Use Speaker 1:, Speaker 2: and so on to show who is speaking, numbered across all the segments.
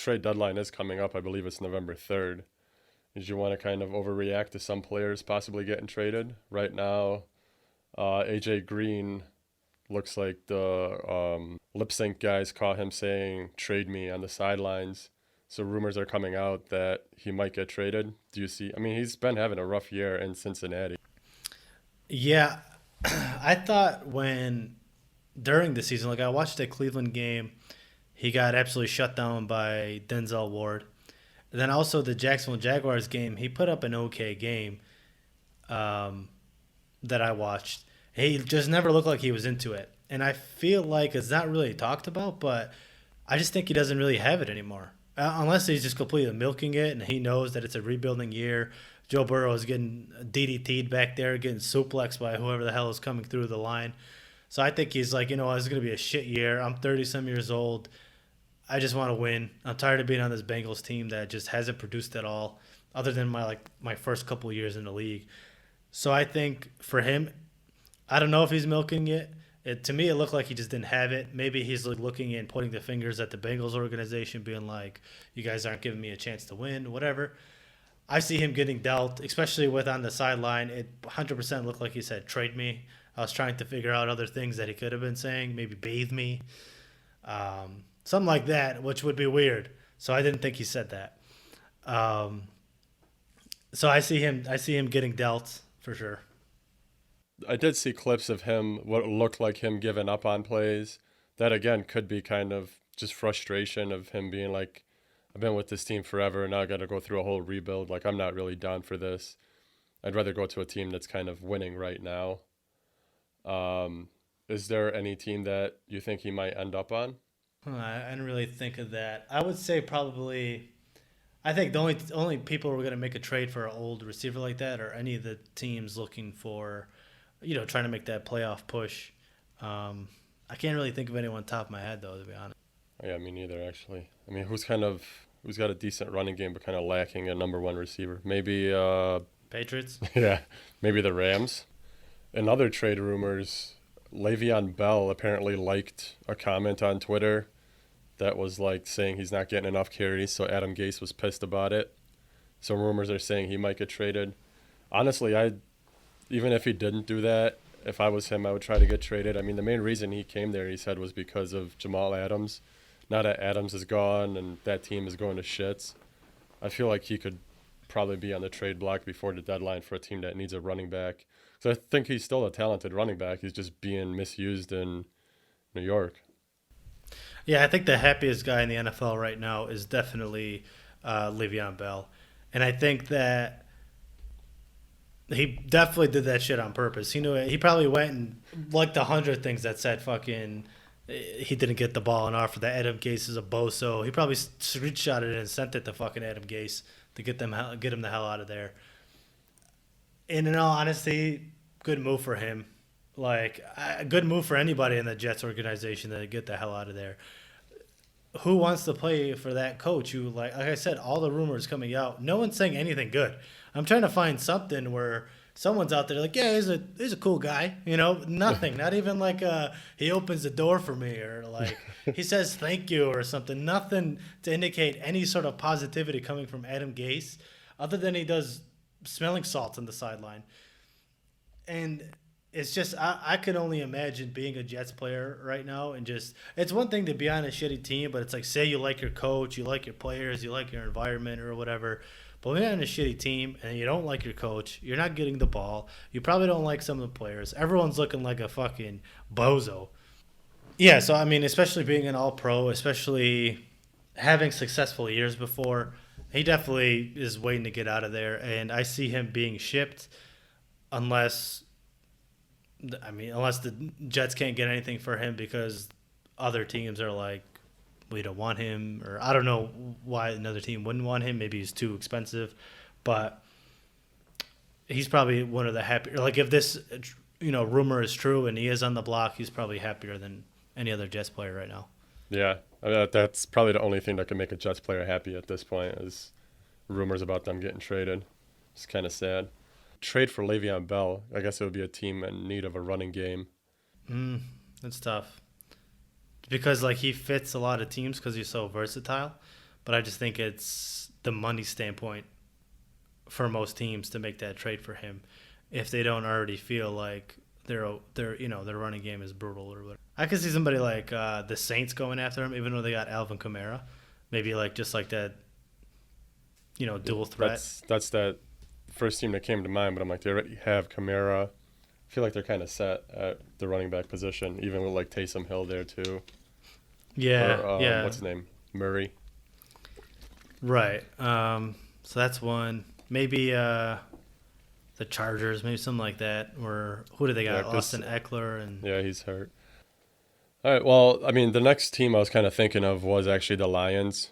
Speaker 1: trade deadline is coming up. I believe it's November 3rd. Did you want to kind of overreact to some players possibly getting traded? Right now, AJ Green looks like the lip sync guys caught him saying, trade me on the sidelines. So rumors are coming out that he might get traded. Do you see? I mean, he's been having a rough year in Cincinnati.
Speaker 2: Yeah, I thought when during the season, like I watched the Cleveland game, he got absolutely shut down by Denzel Ward. And then also the Jacksonville Jaguars game, he put up an okay game um, that I watched. He just never looked like he was into it. And I feel like it's not really talked about, but I just think he doesn't really have it anymore. Unless he's just completely milking it and he knows that it's a rebuilding year. Joe Burrow is getting DDT'd back there, getting suplexed by whoever the hell is coming through the line. So I think he's like, this is going to be a shit year. I'm 30-some years old. I just want to win. I'm tired of being on this Bengals team that just hasn't produced at all, other than my first couple of years in the league. So I think for him, I don't know if he's milking it. To me, it looked like he just didn't have it. Maybe he's like looking and pointing the fingers at the Bengals organization, being like, "You guys aren't giving me a chance to win, whatever." I see him getting dealt, especially with on the sideline. It 100% looked like he said, "Trade me." I was trying to figure out other things that he could have been saying, maybe bathe me, something like that, which would be weird. So I didn't think he said that. Um, so I see him getting dealt for sure.
Speaker 1: I did see clips of him, what looked like him giving up on plays. That again could be kind of just frustration of him being like, I've been with this team forever. Now I got to go through a whole rebuild. Like, I'm not really down for this. I'd rather go to a team that's kind of winning right now. Is there any team that you think he might end up on?
Speaker 2: I didn't really think of that. I would say probably. I think the only people who are going to make a trade for an old receiver like that are any of the teams looking for, trying to make that playoff push. I can't really think of anyone top of my head though, to be honest.
Speaker 1: Yeah, me neither, actually. I mean, who's got a decent running game but kind of lacking a number one receiver? Maybe,
Speaker 2: Patriots.
Speaker 1: yeah, maybe the Rams. In other trade rumors, Le'Veon Bell apparently liked a comment on Twitter that was like saying he's not getting enough carries, so Adam Gase was pissed about it. So rumors are saying he might get traded. Honestly, I even if he didn't do that, if I was him, I would try to get traded. I mean, the main reason he came there, he said, was because of Jamal Adams. Now that Adams is gone and that team is going to shits, I feel like he could probably be on the trade block before the deadline for a team that needs a running back. So I think he's still a talented running back. He's just being misused in New York.
Speaker 2: Yeah, I think the happiest guy in the NFL right now is definitely Le'Veon Bell, and I think that he definitely did that shit on purpose. He knew it. He probably went and liked 100 things that said fucking he didn't get the ball and offer that Adam Gase is a bozo. He probably screenshotted it and sent it to fucking Adam Gase to get him the hell out of there. And in all honesty, good move for him. Like a good move for anybody in the Jets organization to get the hell out of there. Who wants to play for that coach who, like I said, all the rumors coming out, no one's saying anything good. I'm trying to find something where someone's out there like, yeah, he's a cool guy, nothing, not even like he opens the door for me or like he says thank you or something, nothing to indicate any sort of positivity coming from Adam Gase, other than he does smelling salts on the sideline, and it's just I can only imagine being a Jets player right now and just it's one thing to be on a shitty team, but it's like say you like your coach, you like your players, you like your environment or whatever. But when you're on a shitty team and you don't like your coach, you're not getting the ball. You probably don't like some of the players. Everyone's looking like a fucking bozo. Yeah, so I mean, especially being an all-pro, especially having successful years before, he definitely is waiting to get out of there. And I see him being shipped unless unless the Jets can't get anything for him because other teams are like, we don't want him, or I don't know why another team wouldn't want him. Maybe he's too expensive, but he's probably one of the happier. Like if this, rumor is true and he is on the block, he's probably happier than any other Jets player right now.
Speaker 1: Yeah, I mean, that's probably the only thing that can make a Jets player happy at this point is rumors about them getting traded. It's kind of sad. Trade for Le'Veon Bell, I guess it would be a team in need of a running game.
Speaker 2: That's tough because like he fits a lot of teams because he's so versatile. but I just think it's the money standpoint for most teams to make that trade for him if they don't already feel like their running game is brutal or whatever. I could see somebody like the Saints going after him, even though they got Alvin Kamara, maybe like just like that, dual threat.
Speaker 1: That's that first team that came to mind, but I'm like, they already have Kamara. I feel like they're kind of set at the running back position, even with like Taysom Hill there too.
Speaker 2: Yeah,
Speaker 1: or, what's his name? Murray.
Speaker 2: Right. So that's one. Maybe the Chargers, maybe something like that. Or who do they got? Austin Eckler and
Speaker 1: yeah, he's hurt. All right. Well, I mean, the next team I was kind of thinking of was actually the Lions.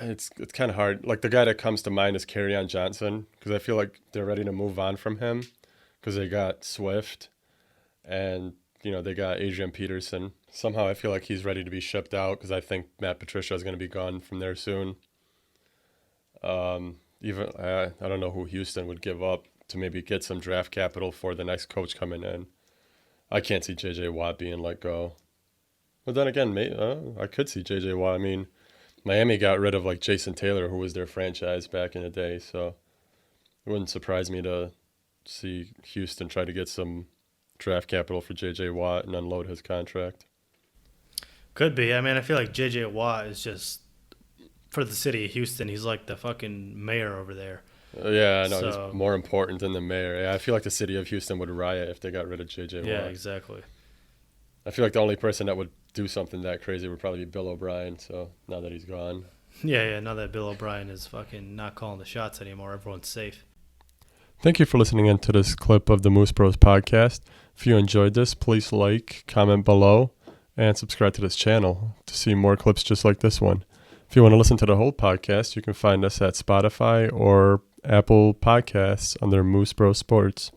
Speaker 1: It's kind of hard. Like the guy that comes to mind is Kerryon Johnson because I feel like they're ready to move on from him because they got Swift and they got Adrian Peterson. Somehow I feel like he's ready to be shipped out because I think Matt Patricia is going to be gone from there soon. Even I don't know who Houston would give up to maybe get some draft capital for the next coach coming in. I can't see J.J. Watt being let go. But then again, I could see J.J. Watt. I mean, Miami got rid of like Jason Taylor, who was their franchise back in the day, so it wouldn't surprise me to see Houston try to get some draft capital for J.J. Watt and unload his contract.
Speaker 2: Could be. I mean, I feel like J.J. Watt is just, for the city of Houston, he's like the fucking mayor over there.
Speaker 1: Yeah, I know. He's more important than the mayor. Yeah, I feel like the city of Houston would riot if they got rid of J.J. Watt.
Speaker 2: Yeah, exactly.
Speaker 1: I feel like the only person that would do something that crazy would probably be Bill O'Brien, so now that he's gone.
Speaker 2: Yeah, now that Bill O'Brien is fucking not calling the shots anymore, everyone's safe.
Speaker 1: Thank you for listening in to this clip of the Moose Bros podcast. If you enjoyed this, please like, comment below, and subscribe to this channel to see more clips just like this one. If you want to listen to the whole podcast, you can find us at Spotify or Apple Podcasts under Moose Bros Sports.